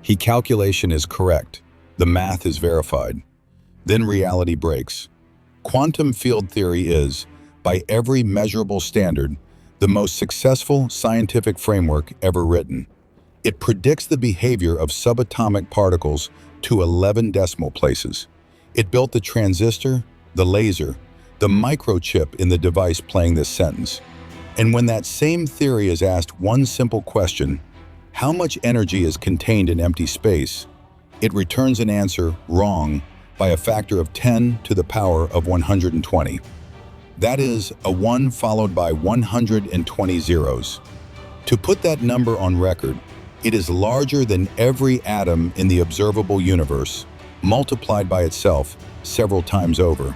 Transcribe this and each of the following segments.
He calculation is correct. The math is verified. Then reality breaks. Quantum field theory is, by every measurable standard, the most successful scientific framework ever written. It predicts the behavior of subatomic particles to 11 decimal places. It built the transistor, the laser, the microchip in the device playing this sentence. And when that same theory is asked one simple question, how much energy is contained in empty space, it returns an answer wrong by a factor of 10 to the power of 120. That is a 1 followed by 120 zeros. To put that number on record, it is larger than every atom in the observable universe, multiplied by itself several times over.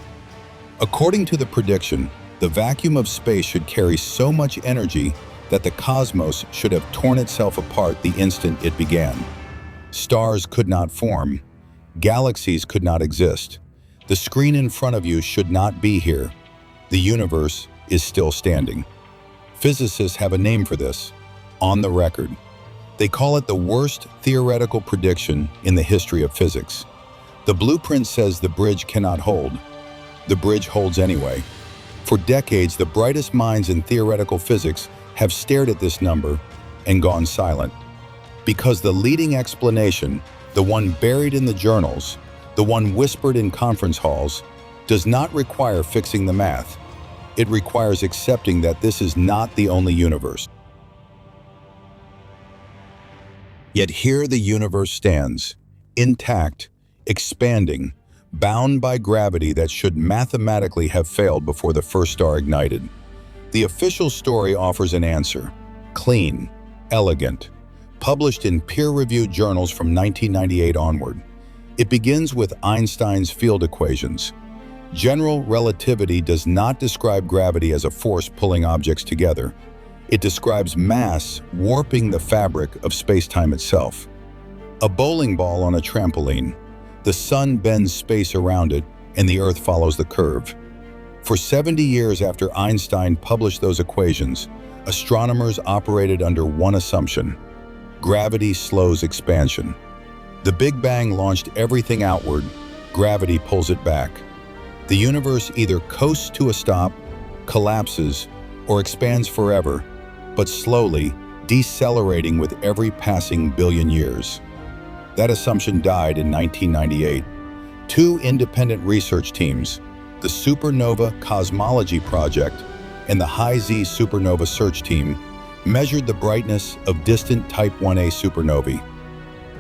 According to the prediction, the vacuum of space should carry so much energy that the cosmos should have torn itself apart the instant it began. Stars could not form. Galaxies could not exist. The screen in front of you should not be here. The universe is still standing. Physicists have a name for this: on the record. They call it the worst theoretical prediction in the history of physics. The blueprint says the bridge cannot hold. The bridge holds anyway. For decades, the brightest minds in theoretical physics have stared at this number and gone silent. Because the leading explanation, the one buried in the journals, the one whispered in conference halls, does not require fixing the math. It requires accepting that this is not the only universe. Yet here the universe stands, intact, expanding, bound by gravity that should mathematically have failed before the first star ignited. The official story offers an answer: clean, elegant, published in peer-reviewed journals from 1998 onward. It begins with Einstein's field equations. General relativity does not describe gravity as a force pulling objects together. It describes mass warping the fabric of space-time itself. A bowling ball on a trampoline. The sun bends space around it, and the Earth follows the curve. For 70 years after Einstein published those equations, astronomers operated under one assumption: gravity slows expansion. The Big Bang launched everything outward, gravity pulls it back. The universe either coasts to a stop, collapses, or expands forever, but slowly, decelerating with every passing billion years. That assumption died in 1998. Two independent research teams, the Supernova Cosmology Project and the High-Z Supernova Search Team, measured the brightness of distant Type 1a supernovae.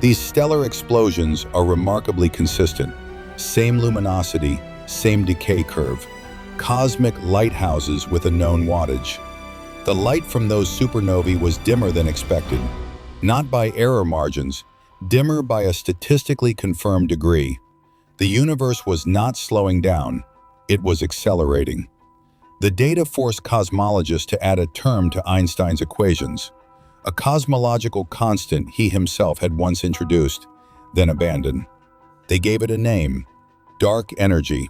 These stellar explosions are remarkably consistent. Same luminosity, same decay curve. Cosmic lighthouses with a known wattage. The light from those supernovae was dimmer than expected, not by error margins, dimmer by a statistically confirmed degree. The universe was not slowing down, it was accelerating. The data forced cosmologists to add a term to Einstein's equations, a cosmological constant he himself had once introduced, then abandoned. They gave it a name: dark energy.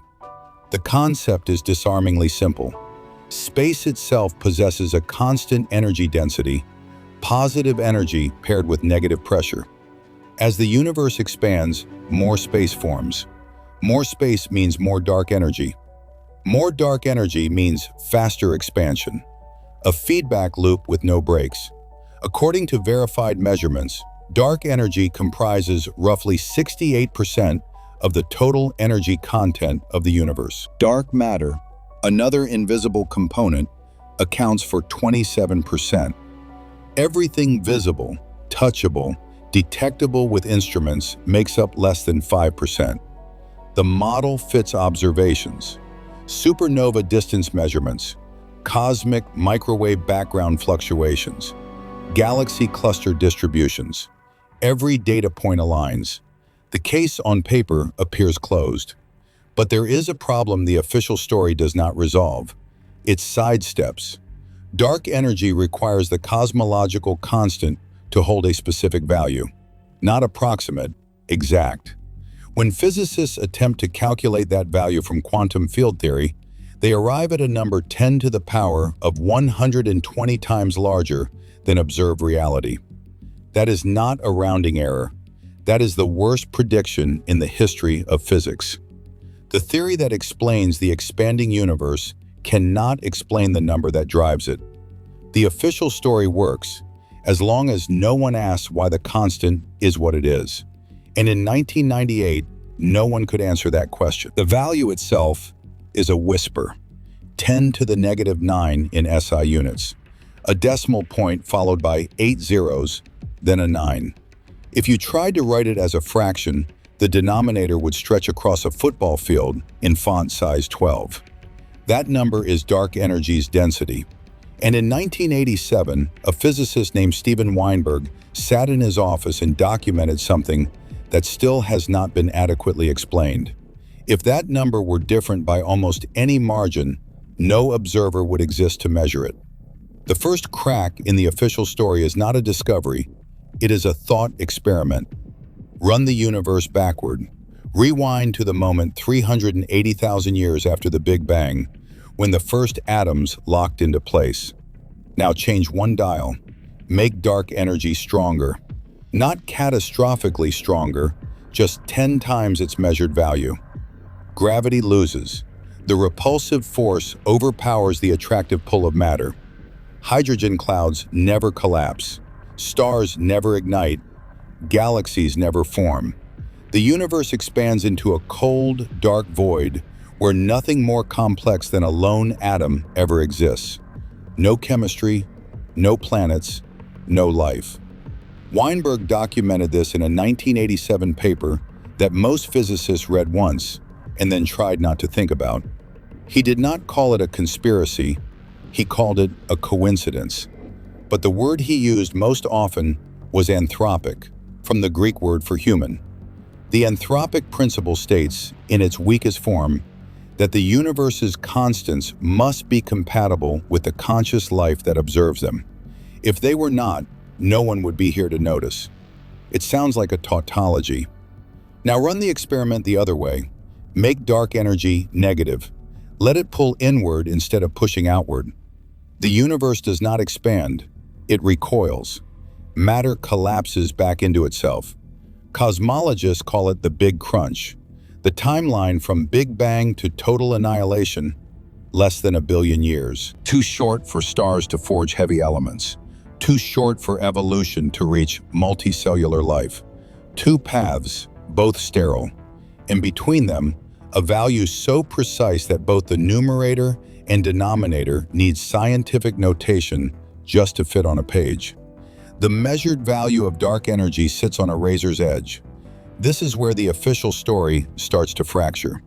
The concept is disarmingly simple. Space itself possesses a constant energy density, positive energy paired with negative pressure. As the universe expands, more space forms. More space means more dark energy. More dark energy means faster expansion. A feedback loop with no breaks. According to verified measurements, dark energy comprises roughly 68% of the total energy content of the universe. Dark matter, another invisible component, accounts for 27%. Everything visible, touchable, detectable with instruments makes up less than 5%. The model fits observations. Supernova distance measurements, cosmic microwave background fluctuations, galaxy cluster distributions. Every data point aligns. The case on paper appears closed. But there is a problem the official story does not resolve. It sidesteps. Dark energy requires the cosmological constant to hold a specific value. Not approximate, exact. When physicists attempt to calculate that value from quantum field theory, they arrive at a number 10 to the power of 120 times larger than observed reality. That is not a rounding error. That is the worst prediction in the history of physics. The theory that explains the expanding universe cannot explain the number that drives it. The official story works, as long as no one asks why the constant is what it is. And in 1998, no one could answer that question. The value itself is a whisper, 10 to the negative 9 in SI units, a decimal point followed by 8 zeros, then a 9. If you tried to write it as a fraction, the denominator would stretch across a football field in font size 12. That number is dark energy's density. And in 1987, a physicist named Steven Weinberg sat in his office and documented something that still has not been adequately explained. If that number were different by almost any margin, no observer would exist to measure it. The first crack in the official story is not a discovery, it is a thought experiment. Run the universe backward. Rewind to the moment 380,000 years after the Big Bang, when the first atoms locked into place. Now change one dial. Make dark energy stronger. Not catastrophically stronger, just 10 times its measured value. Gravity loses. The repulsive force overpowers the attractive pull of matter. Hydrogen clouds never collapse. Stars never ignite. Galaxies never form. The universe expands into a cold, dark void where nothing more complex than a lone atom ever exists. No chemistry, no planets, no life. Weinberg documented this in a 1987 paper that most physicists read once and then tried not to think about. He did not call it a conspiracy, he called it a coincidence. But the word he used most often was anthropic, from the Greek word for human. The anthropic principle states, in its weakest form, that the universe's constants must be compatible with the conscious life that observes them. If they were not, no one would be here to notice. It sounds like a tautology. Now run the experiment the other way. Make dark energy negative. Let it pull inward instead of pushing outward. The universe does not expand, it recoils. Matter collapses back into itself. Cosmologists call it the Big Crunch. The timeline from Big Bang to total annihilation, less than 1 billion years. Too short for stars to forge heavy elements. Too short for evolution to reach multicellular life. Two paths, both sterile. And between them, a value so precise that both the numerator and denominator need scientific notation just to fit on a page. The measured value of dark energy sits on a razor's edge. This is where the official story starts to fracture.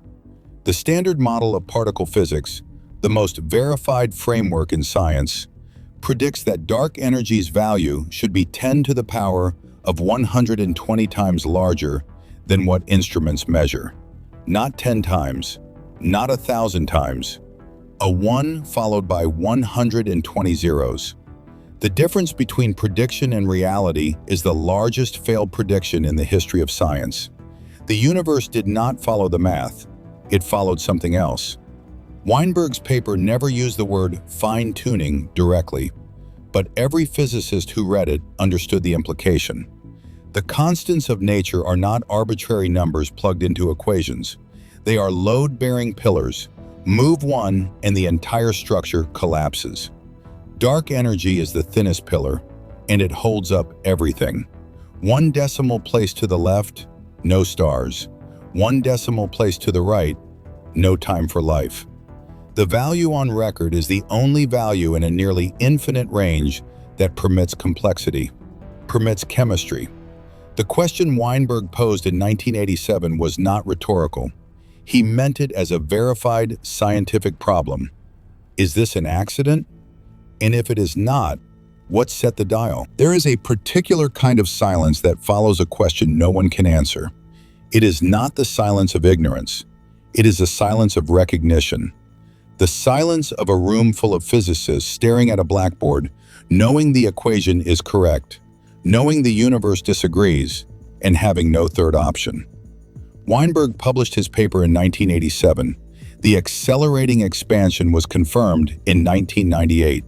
The standard model of particle physics, the most verified framework in science, predicts that dark energy's value should be 10 to the power of 120 times larger than what instruments measure. Not 10 times, not 1,000 times. A 1 followed by 120 zeros. The difference between prediction and reality is the largest failed prediction in the history of science. The universe did not follow the math, it followed something else. Weinberg's paper never used the word fine-tuning directly, but every physicist who read it understood the implication. The constants of nature are not arbitrary numbers plugged into equations. They are load-bearing pillars. Move one and the entire structure collapses. Dark energy is the thinnest pillar, and it holds up everything. 1 decimal place to the left, no stars. 1 decimal place to the right, no time for life. The value on record is the only value in a nearly infinite range that permits complexity, permits chemistry. The question Weinberg posed in 1987 was not rhetorical. He meant it as a verified scientific problem. Is this an accident? And if it is not, what set the dial? There is a particular kind of silence that follows a question no one can answer. It is not the silence of ignorance. It is the silence of recognition. The silence of a room full of physicists staring at a blackboard, knowing the equation is correct, knowing the universe disagrees, and having no third option. Weinberg published his paper in 1987. The accelerating expansion was confirmed in 1998.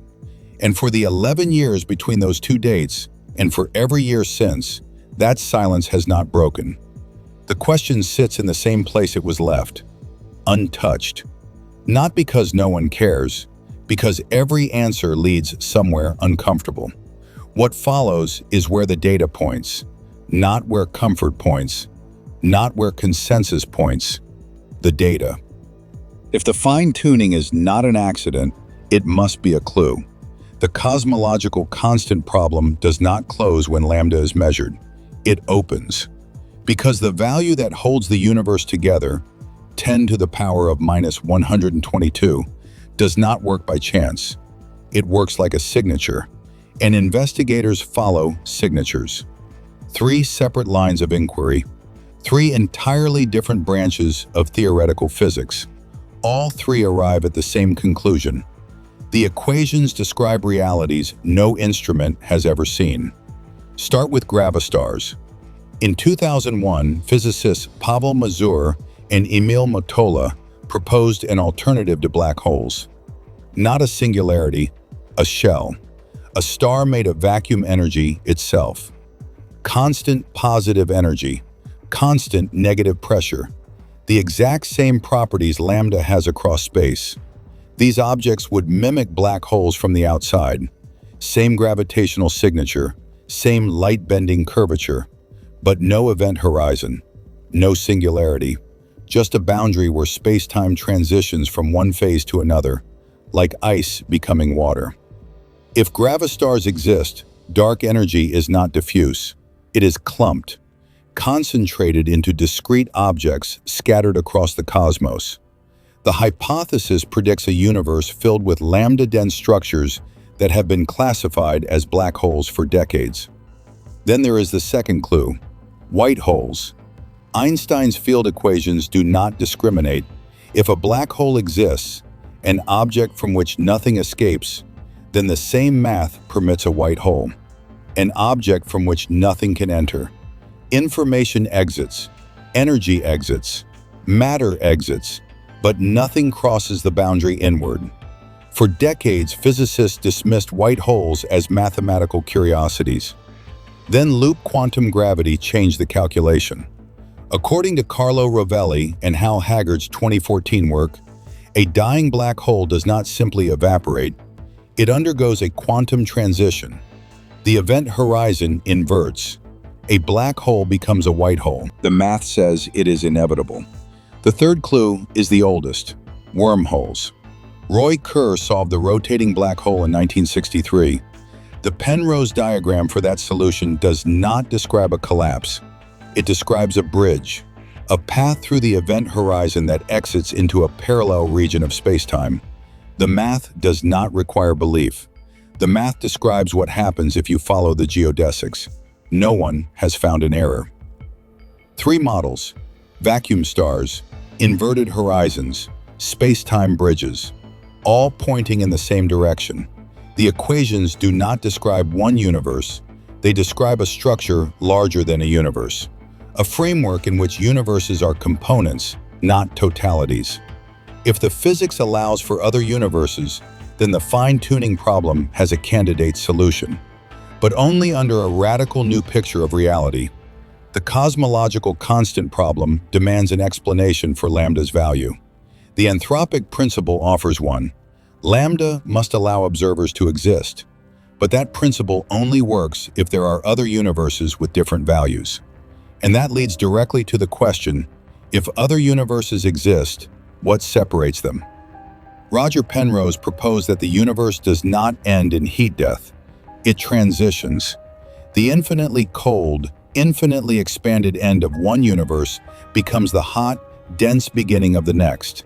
And for the 11 years between those two dates, and for every year since, That silence has not broken. The question sits in the same place it was left, untouched. Not because no one cares, because every answer leads somewhere uncomfortable. What follows is where the data points, not where comfort points, not where consensus points, the data. If the fine-tuning is not an accident, it must be a clue. The cosmological constant problem does not close when lambda is measured. It opens. Because the value that holds the universe together, 10 to the power of minus 122, does not work by chance. It works like a signature, and investigators follow signatures. 3 separate lines of inquiry, 3 entirely different branches of theoretical physics. All 3 arrive at the same conclusion. The equations describe realities no instrument has ever seen. Start with gravastars. In 2001, physicists Pavel Mazur and Emil Motola proposed an alternative to black holes. Not a singularity, a shell. A star made of vacuum energy itself. Constant positive energy, constant negative pressure. The exact same properties lambda has across space. These objects would mimic black holes from the outside. Same gravitational signature, same light-bending curvature, but no event horizon, no singularity, just a boundary where space-time transitions from one phase to another, like ice becoming water. If gravastars exist, dark energy is not diffuse. It is clumped, concentrated into discrete objects scattered across the cosmos. The hypothesis predicts a universe filled with lambda-dense structures that have been classified as black holes for decades. Then there is the second clue, white holes. Einstein's field equations do not discriminate. If a black hole exists, an object from which nothing escapes, then the same math permits a white hole, an object from which nothing can enter. Information exits, energy exits, matter exits, but nothing crosses the boundary inward. For decades, physicists dismissed white holes as mathematical curiosities. Then loop quantum gravity changed the calculation. According to Carlo Rovelli and Hal Haggard's 2014 work, a dying black hole does not simply evaporate, it undergoes a quantum transition. The event horizon inverts. A black hole becomes a white hole. The math says it is inevitable. The third clue is the oldest, wormholes. Roy Kerr solved the rotating black hole in 1963. The Penrose diagram for that solution does not describe a collapse. It describes a bridge, a path through the event horizon that exits into a parallel region of spacetime. The math does not require belief. The math describes what happens if you follow the geodesics. No one has found an error. 3 models: vacuum stars, inverted horizons, space-time bridges, all pointing in the same direction. The equations do not describe one universe, they describe a structure larger than a universe, a framework in which universes are components, not totalities. If the physics allows for other universes, then the fine-tuning problem has a candidate solution, but only under a radical new picture of reality. The cosmological constant problem demands an explanation for lambda's value. The anthropic principle offers one. Lambda must allow observers to exist, but that principle only works if there are other universes with different values. And that leads directly to the question, if other universes exist, what separates them? Roger Penrose proposed that the universe does not end in heat death. It transitions. The infinitely cold, infinitely expanded end of one universe becomes the hot, dense beginning of the next.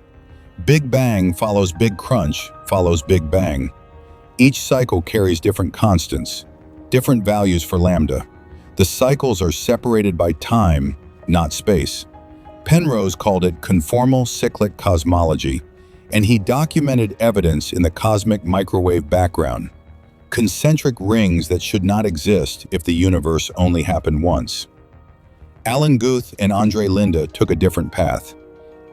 Big Bang follows Big Crunch, follows Big Bang. Each cycle carries different constants, different values for lambda. The cycles are separated by time, not space. Penrose called it conformal cyclic cosmology, and he documented evidence in the cosmic microwave background. Concentric rings that should not exist if the universe only happened once. Alan Guth and Andre Linde took a different path.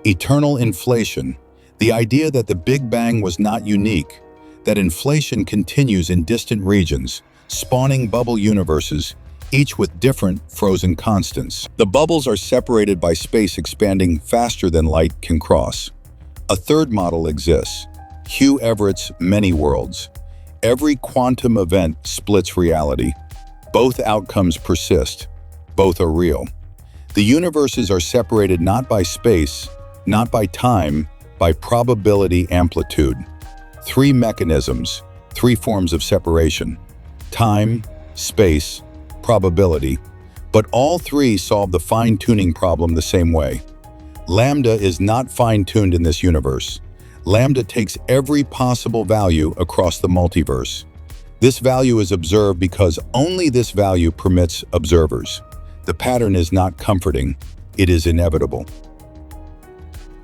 Eternal inflation, the idea that the Big Bang was not unique, that inflation continues in distant regions, spawning bubble universes, each with different frozen constants. The bubbles are separated by space expanding faster than light can cross. A third model exists, Hugh Everett's many worlds. Every quantum event splits reality. Both outcomes persist. Both are real. The universes are separated not by space, not by time, by probability amplitude. Three mechanisms, three forms of separation: time, space, probability. But all three solve the fine-tuning problem the same way. Lambda is not fine-tuned in this universe. Lambda takes every possible value across the multiverse. This value is observed because only this value permits observers. The pattern is not comforting, it is inevitable.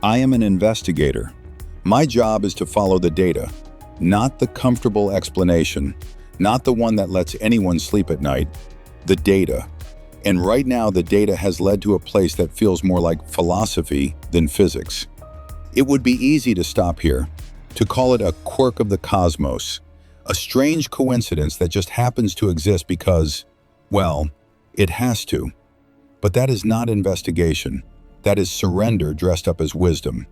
I am an investigator. My job is to follow the data, not the comfortable explanation, not the one that lets anyone sleep at night, the data. And right now, the data has led to a place that feels more like philosophy than physics. It would be easy to stop here, to call it a quirk of the cosmos, a strange coincidence that just happens to exist because, well, it has to. But that is not investigation. That is surrender dressed up as wisdom.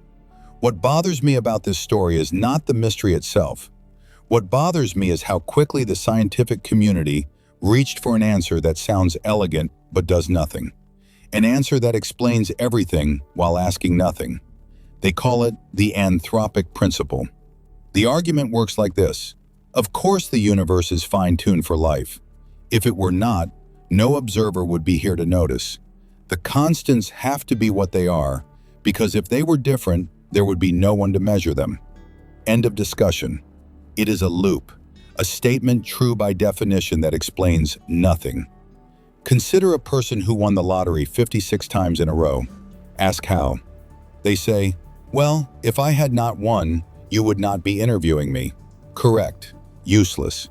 What bothers me about this story is not the mystery itself. What bothers me is how quickly the scientific community reached for an answer that sounds elegant but does nothing. An answer that explains everything while asking nothing. They call it the anthropic principle. The argument works like this. Of course the universe is fine-tuned for life. If it were not, no observer would be here to notice. The constants have to be what they are, because if they were different, there would be no one to measure them. End of discussion. It is a loop, a statement true by definition that explains nothing. Consider a person who won the lottery 56 times in a row. Ask how. They say, well, if I had not won, you would not be interviewing me. Correct. Useless.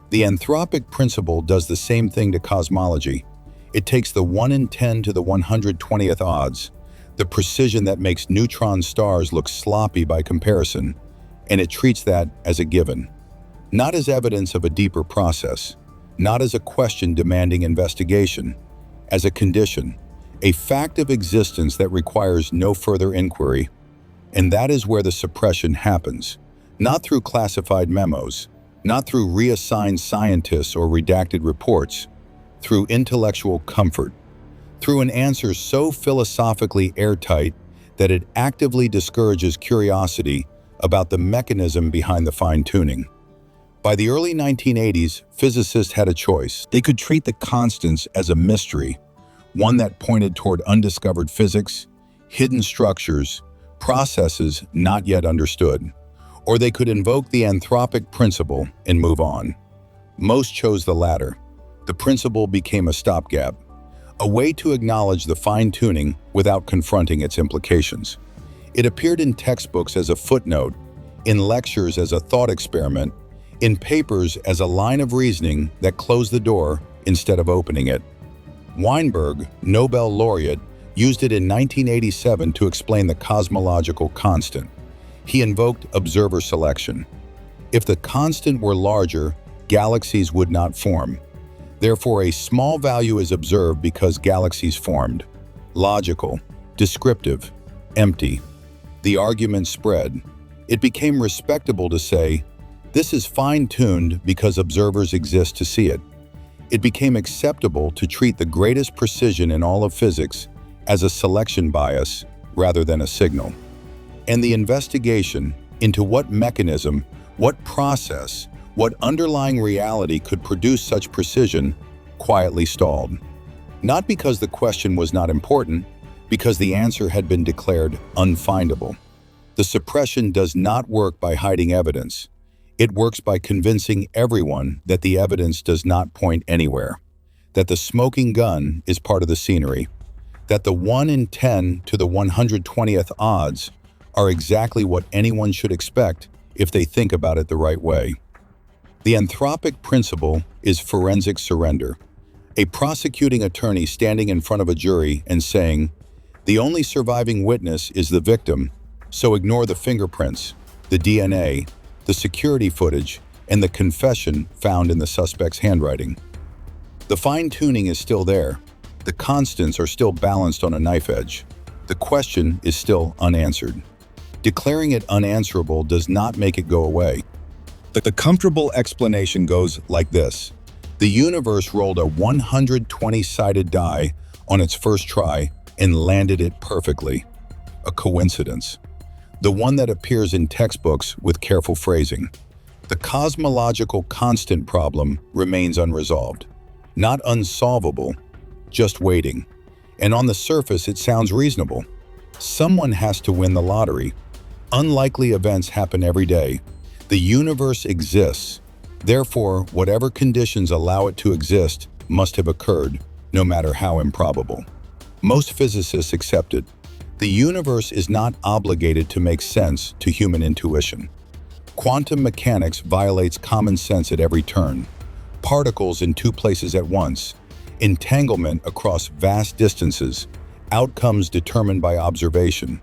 The anthropic principle does the same thing to cosmology. It takes the 1 in 10 to the 120th odds, the precision that makes neutron stars look sloppy by comparison, and it treats that as a given. Not as evidence of a deeper process, not as a question demanding investigation, as a condition, a fact of existence that requires no further inquiry. And that is where the suppression happens, not through classified memos, not through reassigned scientists or redacted reports, through intellectual comfort, through an answer so philosophically airtight that it actively discourages curiosity about the mechanism behind the fine-tuning. By the early 1980s, physicists had a choice. They could treat the constants as a mystery, one that pointed toward undiscovered physics, hidden structures, processes not yet understood. Or they could invoke the anthropic principle and move on. Most chose the latter. The principle became a stopgap, a way to acknowledge the fine-tuning without confronting its implications. It appeared in textbooks as a footnote, in lectures as a thought experiment, in papers as a line of reasoning that closed the door instead of opening it. Weinberg, Nobel laureate, used it in 1987 to explain the cosmological constant. He invoked observer selection. If the constant were larger, galaxies would not form. Therefore, a small value is observed because galaxies formed. Logical, descriptive, empty. The argument spread. It became respectable to say, this is fine-tuned because observers exist to see it. It became acceptable to treat the greatest precision in all of physics as a selection bias rather than a signal. And the investigation into what mechanism, what process, what underlying reality could produce such precision quietly stalled. Not because the question was not important, because the answer had been declared unfindable. The suppression does not work by hiding evidence. It works by convincing everyone that the evidence does not point anywhere, that the smoking gun is part of the scenery, that the 1 in 10 to the 120th odds are exactly what anyone should expect if they think about it the right way. The anthropic principle is forensic surrender, a prosecuting attorney standing in front of a jury and saying, the only surviving witness is the victim, so ignore the fingerprints, the DNA, the security footage, and the confession found in the suspect's handwriting. The fine-tuning is still there. The constants are still balanced on a knife edge. The question is still unanswered. Declaring it unanswerable does not make it go away. The comfortable explanation goes like this. The universe rolled a 120-sided die on its first try and landed it perfectly. A coincidence. The one that appears in textbooks with careful phrasing. The cosmological constant problem remains unresolved. Not unsolvable, just waiting. And on the surface, it sounds reasonable. Someone has to win the lottery. Unlikely events happen every day. The universe exists. Therefore, whatever conditions allow it to exist must have occurred, no matter how improbable. Most physicists accept it. The universe is not obligated to make sense to human intuition. Quantum mechanics violates common sense at every turn. Particles in two places at once, entanglement across vast distances, outcomes determined by observation.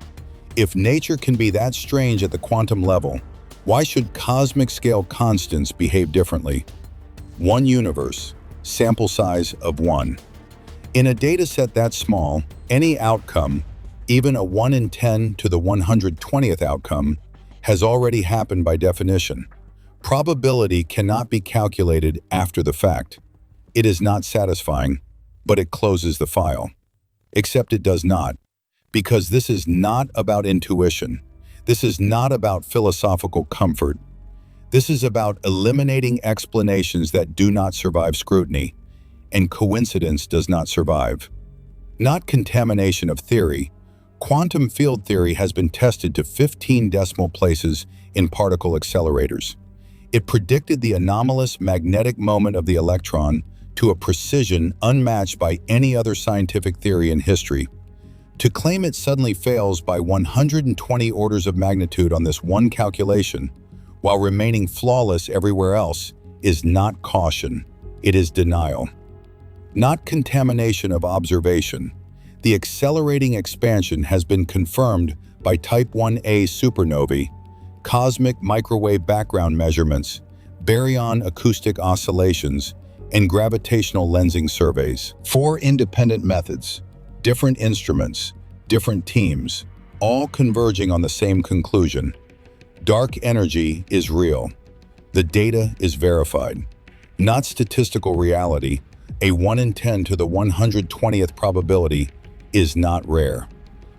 If nature can be that strange at the quantum level, why should cosmic scale constants behave differently? One universe, sample size of 1. In a dataset that small, any outcome, even a 1 in 10 to the 120th outcome, has already happened by definition. Probability cannot be calculated after the fact. It is not satisfying, but it closes the file. Except it does not, because this is not about intuition. This is not about philosophical comfort. This is about eliminating explanations that do not survive scrutiny, and coincidence does not survive. Not contamination of theory. Quantum field theory has been tested to 15 decimal places in particle accelerators. It predicted the anomalous magnetic moment of the electron to a precision unmatched by any other scientific theory in history. To claim it suddenly fails by 120 orders of magnitude on this one calculation, while remaining flawless everywhere else, is not caution, it is denial. Not contamination of observation. The accelerating expansion has been confirmed by Type 1a supernovae, cosmic microwave background measurements, baryon acoustic oscillations, and gravitational lensing surveys. 4 independent methods, different instruments, different teams, all converging on the same conclusion. Dark energy is real. The data is verified. Not statistical reality, a 1 in 10 to the 120th probability is not rare.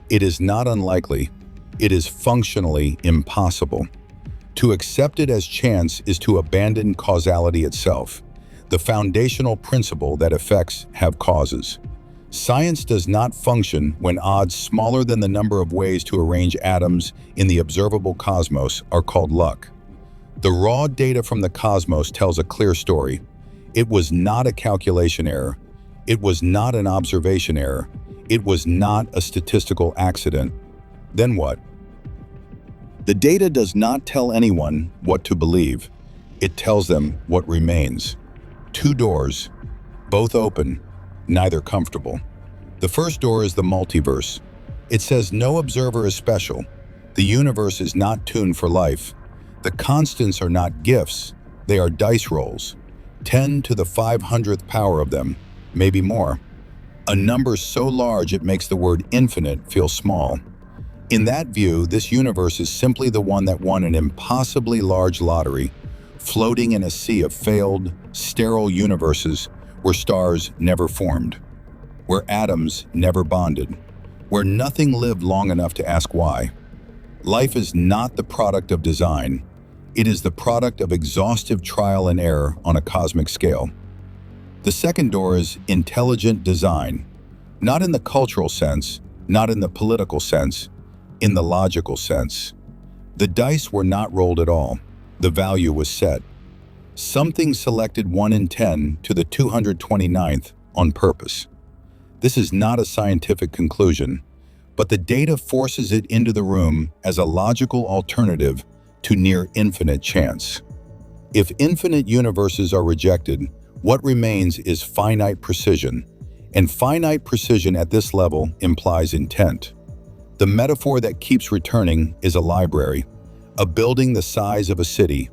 It is not unlikely. It is functionally impossible. To accept it as chance is to abandon causality itself, the foundational principle that effects have causes. Science does not function when odds smaller than the number of ways to arrange atoms in the observable cosmos are called luck. The raw data from the cosmos tells a clear story. It was not a calculation error. It was not an observation error. It was not a statistical accident. Then what? The data does not tell anyone what to believe. It tells them what remains. 2 doors, both open, neither comfortable. The first door is the multiverse. It says no observer is special. The universe is not tuned for life. The constants are not gifts. They are dice rolls. 10 to the 500th power of them, maybe more. A number so large it makes the word infinite feel small. In that view, this universe is simply the one that won an impossibly large lottery, floating in a sea of failed, sterile universes where stars never formed, where atoms never bonded, where nothing lived long enough to ask why. Life is not the product of design. It is the product of exhaustive trial and error on a cosmic scale. The second door is intelligent design, not in the cultural sense, not in the political sense, in the logical sense. The dice were not rolled at all. The value was set. Something selected 1 in 10 to the 229th on purpose. This is not a scientific conclusion, but the data forces it into the room as a logical alternative to near infinite chance. If infinite universes are rejected, what remains is finite precision, and finite precision at this level implies intent. The metaphor that keeps returning is a library, a building the size of a city,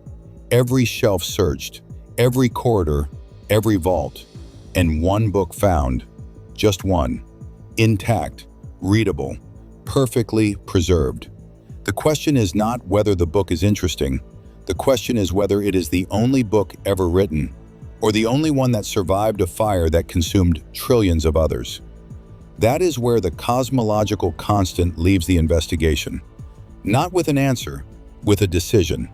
every shelf searched, every corridor, every vault. and one book found, just one, intact, readable, perfectly preserved. The question is not whether the book is interesting. The question is whether it is the only book ever written, or the only one that survived a fire that consumed trillions of others. That is where the cosmological constant leaves the investigation. Not with an answer, with a decision.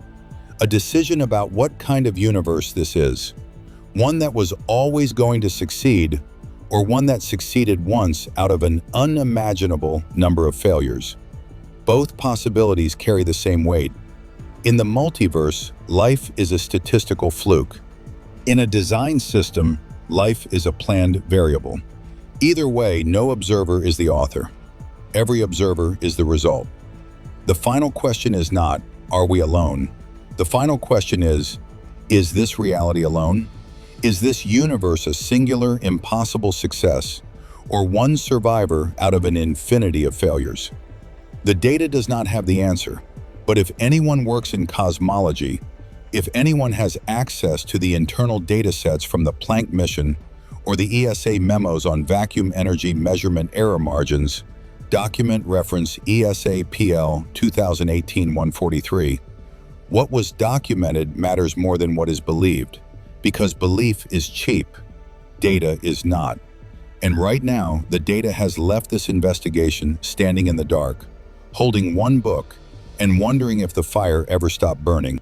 A decision about what kind of universe this is. One that was always going to succeed, or one that succeeded once out of an unimaginable number of failures. Both possibilities carry the same weight. In the multiverse, life is a statistical fluke. In a design system, life is a planned variable. Either way, no observer is the author. Every observer is the result. The final question is not, are we alone? The final question is this reality alone? Is this universe a singular, impossible success, or one survivor out of an infinity of failures? The data does not have the answer, but if anyone works in cosmology, if anyone has access to the internal data sets from the Planck mission or the ESA memos on vacuum energy measurement error margins, document reference ESA PL 2018-143, what was documented matters more than what is believed, because belief is cheap, data is not. And right now, the data has left this investigation standing in the dark, holding one book and wondering if the fire ever stopped burning.